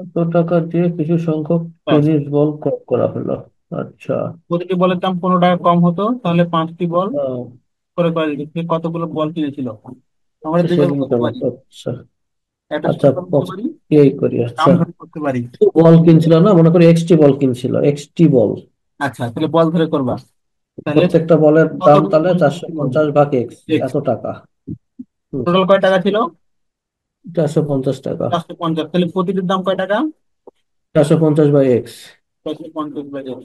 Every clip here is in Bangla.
কত টাকা দিয়ে কিছু সংখ্যক ব্যাস। টেনিস বল ক্রয় করা হলো। আচ্ছা। প্রতিটি বলের দাম 15 টাকা কম হতো, তাহলে 5টি বল আহ, করে করা যেত। সে কতগুলো বল কিনেছিল? আমরা দুইভাবে সেদিন করতে কেমন, পারি। আচ্ছা। একটা আচ্ছা, সংখ্যা করতে পারি, এই করি, দাম আচ্ছা। ধরে করতে পারি। বল কিনছিল না, মনে করি এক্সটি বল কিনছিল, এক্সটি বল। আচ্ছা, তাহলে বল ধরে করবা। তাহলে প্রত্যেকটা বলের দাম কতগুলো তাহলে বল চারশো কিনতে হবে? পঞ্চাশ ভাগ এক্স, এত টাকা। হুম, টোটাল কয় টাকা ছিল? 450 টাকা। 450। তাহলে প্রতিটির দাম কয় টাকা? 450/x। 450 বাজার।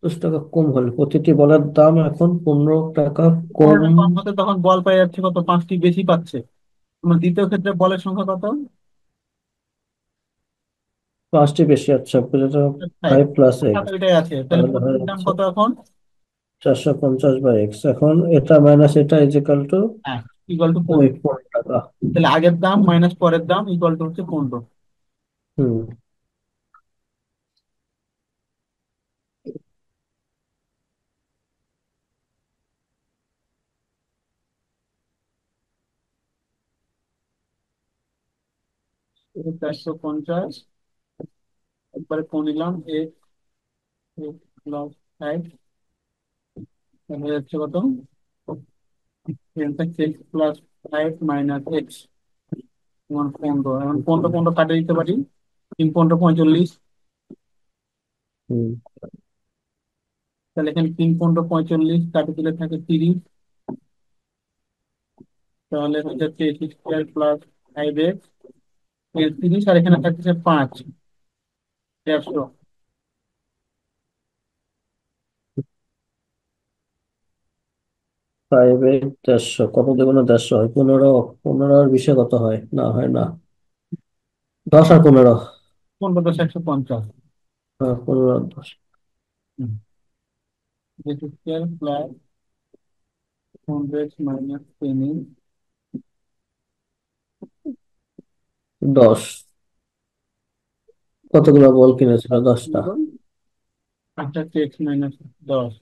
10 টাকা কম হলে প্রতিটি বলের দাম এখন 15 টাকা কম। 15 টাকা কম হতে তখন বল পাই যাচ্ছে কত? 5টি বেশি পাচ্ছে। তোমার দ্বিতীয় ক্ষেত্রে বলের সংখ্যা কত? 5টি বেশি, আচ্ছা বুঝেছো। ফাইভ। 5+x। এটাই আছে, তাহলে তাহলে হয়ে প্রতিটির দাম যাচ্ছে কত এখন? 450/x, এখন এটা মাইনাস এটা ইজিক্যাল টু হ্যাঁ, ইকুয়াল টু ওই 15। 15 টাকা। তাহলে আগের দাম মাইনাস পরের দাম ইকুয়াল টু হচ্ছে 15। হুম। 450, একবারে কোন নিলাম, প্লাস 5 হয়ে যাচ্ছে কত? এক্স প্লাস 5 মাইনাস এক্স সমান 15। এখন 15 15 কাটে দিতে পারি। 3 15 45। হুম। তাহলে এখানে 3 15 45 কাটে দিলে থাকে 30। তাহলে হয়ে যাচ্ছে এক্স স্কোয়ার প্লাস 5 এক্স 30, আর এখানে থাকছে 5, 150। 5 1 150, কত দেবো? 150 হয় 15, 15 আর 20 কত হয়? না, হয় না। 10 আর 15। 15 10 150। হ্যাঁ, 15 আর 10। X square plus 100 minus 10। 10। কতগুলো বল কিনেছিল? 10টা। আচ্ছা, এক্স মাইনাস 10।